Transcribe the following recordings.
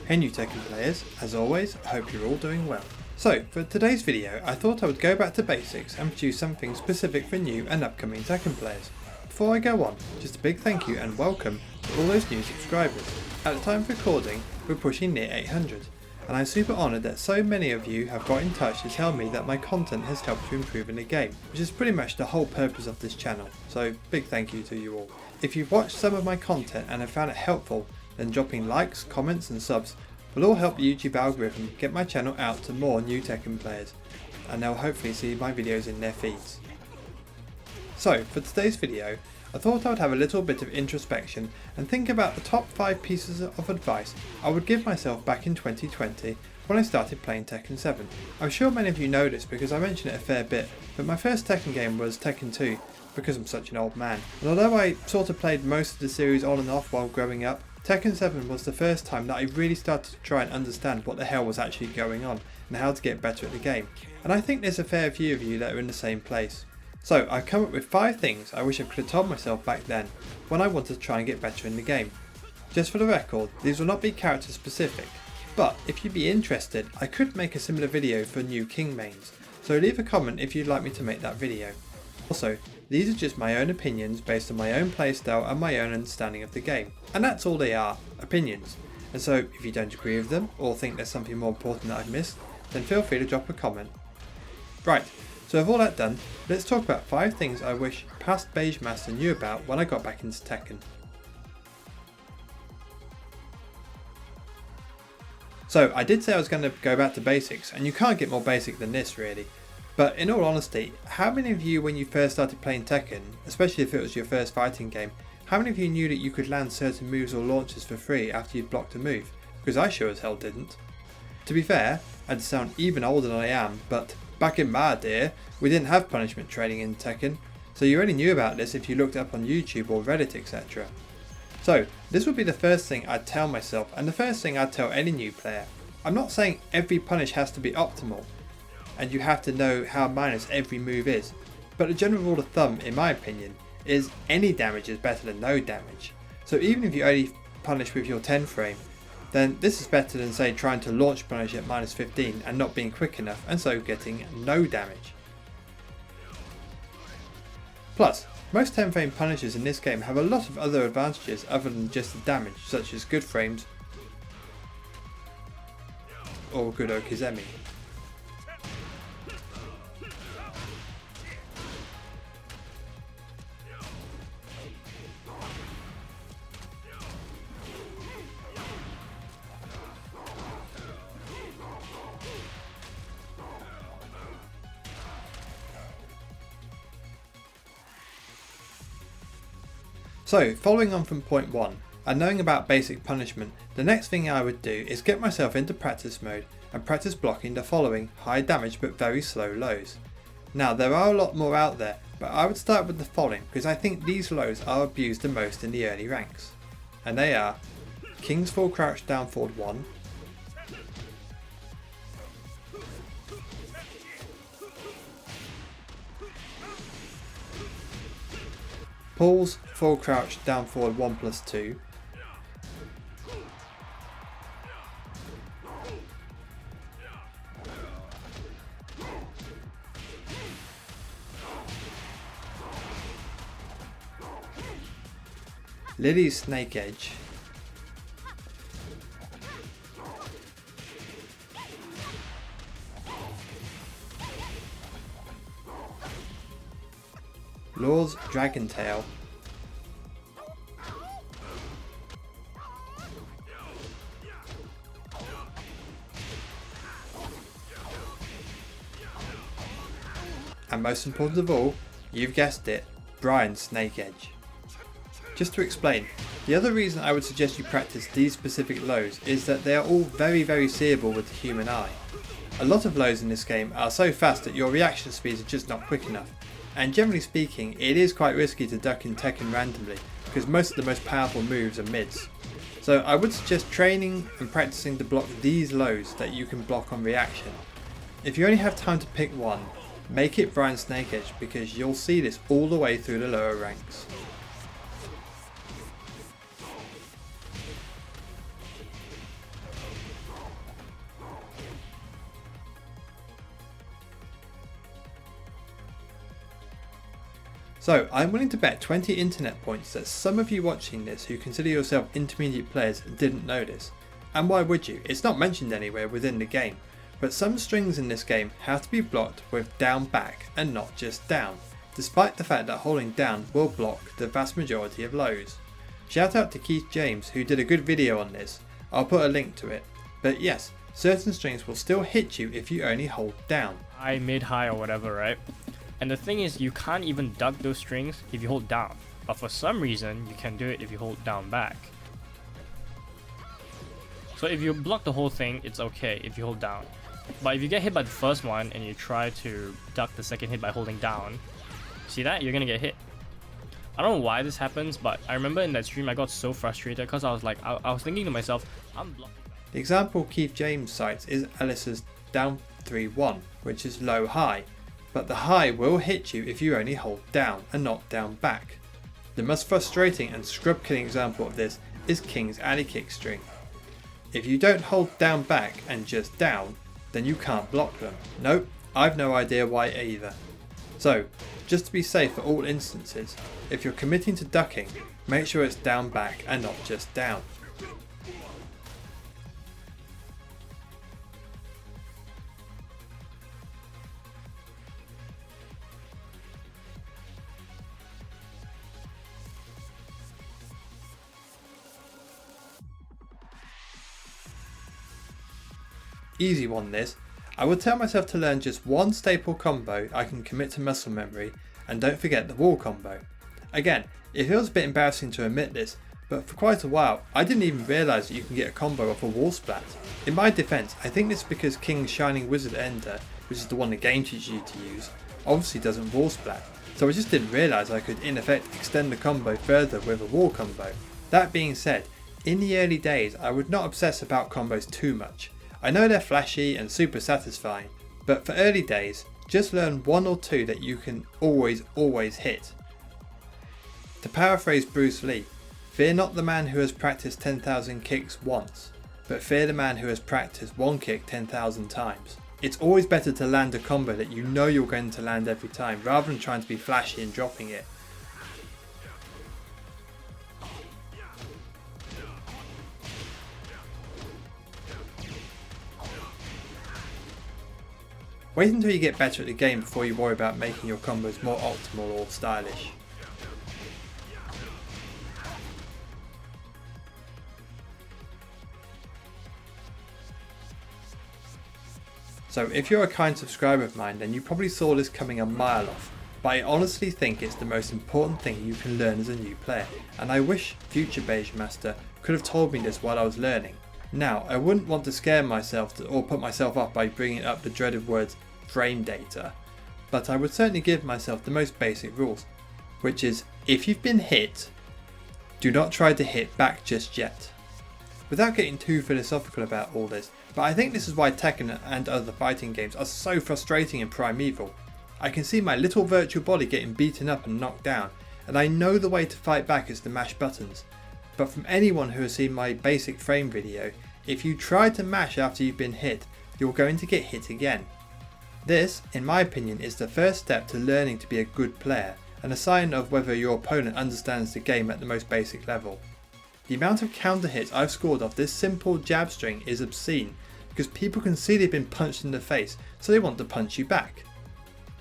Hey new Tekken players, as always, I hope you're all doing well. So, for today's video, I thought I would go back to basics and produce something specific for new and upcoming Tekken players. Before I go on, just a big thank you and welcome to all those new subscribers. At the time of recording, we're pushing near 800, and I'm super honoured that so many of you have got in touch to tell me that my content has helped you improve in the game, which is pretty much the whole purpose of this channel, so big thank you to you all. If you've watched some of my content and have found it helpful, then dropping likes, comments and subs will all help the YouTube algorithm get my channel out to more new Tekken players, and they'll hopefully see my videos in their feeds. So for today's video, I thought I would have a little bit of introspection and think about the top 5 pieces of advice I would give myself back in 2020 when I started playing Tekken 7. I'm sure many of you know this because I mention it a fair bit, but my first Tekken game was Tekken 2 because I'm such an old man. And although I sort of played most of the series on and off while growing up, Tekken 7 was the first time that I really started to try and understand what the hell was actually going on and how to get better at the game. And I think there's a fair few of you that are in the same place. So I've come up with 5 things I wish I could have told myself back then when I wanted to try and get better in the game. Just for the record, these will not be character specific, but if you'd be interested, I could make a similar video for new King mains, so leave a comment if you'd like me to make that video. Also, these are just my own opinions based on my own playstyle and my own understanding of the game. And that's all they are, opinions. And so if you don't agree with them or think there's something more important that I've missed, then feel free to drop a comment. Right, so with all that done, let's talk about 5 things I wish past Beige Master knew about when I got back into Tekken. So I did say I was going to go back to basics, and you can't get more basic than this really. But in all honesty, how many of you when you first started playing Tekken, especially if it was your first fighting game, how many of you knew that you could land certain moves or launches for free after you'd blocked a move? Because I sure as hell didn't. To be fair, I'd sound even older than I am, but back in my day, we didn't have punishment training in Tekken, so you only knew about this if you looked up on YouTube or Reddit etc. So this would be the first thing I'd tell myself and the first thing I'd tell any new player. I'm not saying every punish has to be optimal, and you have to know how minus every move is, but the general rule of thumb in my opinion is any damage is better than no damage. So even if you only punish with your 10 frame, then this is better than say trying to launch punish at minus 15 and not being quick enough and so getting no damage. Plus, most 10 frame punishes in this game have a lot of other advantages other than just the damage, such as good frames or good Okizemi. So, following on from point 1, and knowing about basic punishment, the next thing I would do is get myself into practice mode and practice blocking the following high damage but very slow lows. Now there are a lot more out there, but I would start with the following because I think these lows are abused the most in the early ranks. And they are King's full crouch down forward 1, Paul's full crouch down forward 1+2, Lily's snake edge, Lord's dragon tail, and most important of all, you've guessed it, Brian Snake Edge. Just to explain, the other reason I would suggest you practice these specific lows is that they are all very seeable with the human eye. A lot of lows in this game are so fast that your reaction speeds are just not quick enough, and generally speaking it is quite risky to duck in Tekken randomly because most of the most powerful moves are mids. So I would suggest training and practicing to block these lows that you can block on reaction. If you only have time to pick one, make it Brian Snake Edge because you'll see this all the way through the lower ranks. So I'm willing to bet 20 internet points that some of you watching this who consider yourself intermediate players didn't know this. And why would you? It's not mentioned anywhere within the game, but some strings in this game have to be blocked with down back and not just down, despite the fact that holding down will block the vast majority of lows. Shout out to Keith James who did a good video on this, I'll put a link to it. But yes, certain strings will still hit you if you only hold down. High, mid, high or whatever, right? And the thing is, you can't even duck those strings if you hold down, but for some reason you can do it if you hold down back. So if you block the whole thing, it's okay if you hold down. But if you get hit by the first one and you try to duck the second hit by holding down, see that? You're gonna get hit. I don't know why this happens, but I remember in that stream I got so frustrated because I was like, I was thinking to myself, I'm blocking. The example Keith James cites is Alice's down 3-1, which is low high. But the high will hit you if you only hold down and not down back. The most frustrating and scrub killing example of this is King's alley kick string. If you don't hold down back and just down, then you can't block them. Nope, I've no idea why either. So, just to be safe for all instances, if you're committing to ducking, make sure it's down back and not just down. Easy one this. I would tell myself to learn just one staple combo I can commit to muscle memory, and don't forget the wall combo. Again, it feels a bit embarrassing to admit this, but for quite a while I didn't even realise that you can get a combo off a wall splat. In my defence, I think this is because King's Shining Wizard Ender, which is the one the game teaches you to use, obviously doesn't wall splat, so I just didn't realise I could in effect extend the combo further with a wall combo. That being said, in the early days I would not obsess about combos too much. I know they're flashy and super satisfying, but for early days, just learn one or two that you can always hit. To paraphrase Bruce Lee, fear not the man who has practiced 10,000 kicks once, but fear the man who has practiced one kick 10,000 times. It's always better to land a combo that you know you're going to land every time, rather than trying to be flashy and dropping it. Wait until you get better at the game before you worry about making your combos more optimal or stylish. So if you're a kind subscriber of mine, then you probably saw this coming a mile off, but I honestly think it's the most important thing you can learn as a new player, and I wish future Beige Master could have told me this while I was learning. Now, I wouldn't want to scare myself or put myself off by bringing up the dreaded words frame data, but I would certainly give myself the most basic rules, which is if you've been hit, do not try to hit back just yet. Without getting too philosophical about all this, but I think this is why Tekken and other fighting games are so frustrating and primeval. I can see my little virtual body getting beaten up and knocked down, and I know the way to fight back is to mash buttons. But from anyone who has seen my basic frame video, if you try to mash after you've been hit, you're going to get hit again. This, in my opinion, is the first step to learning to be a good player, and a sign of whether your opponent understands the game at the most basic level. The amount of counter hits I've scored off this simple jab string is obscene, because people can see they've been punched in the face, so they want to punch you back.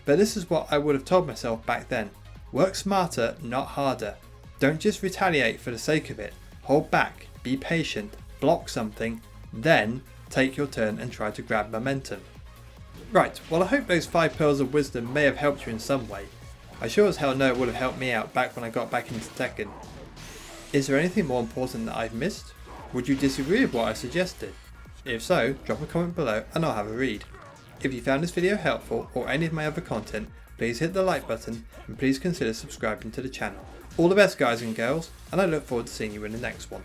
But this is what I would have told myself back then. Work smarter, not harder. Don't just retaliate for the sake of it. Hold back, be patient, block something, then take your turn and try to grab momentum. Right, well I hope those 5 pearls of wisdom may have helped you in some way. I sure as hell know it would have helped me out back when I got back into Tekken. Is there anything more important that I've missed? Would you disagree with what I suggested? If so, drop a comment below and I'll have a read. If you found this video helpful or any of my other content, please hit the like button and please consider subscribing to the channel. All the best guys and girls, and I look forward to seeing you in the next one.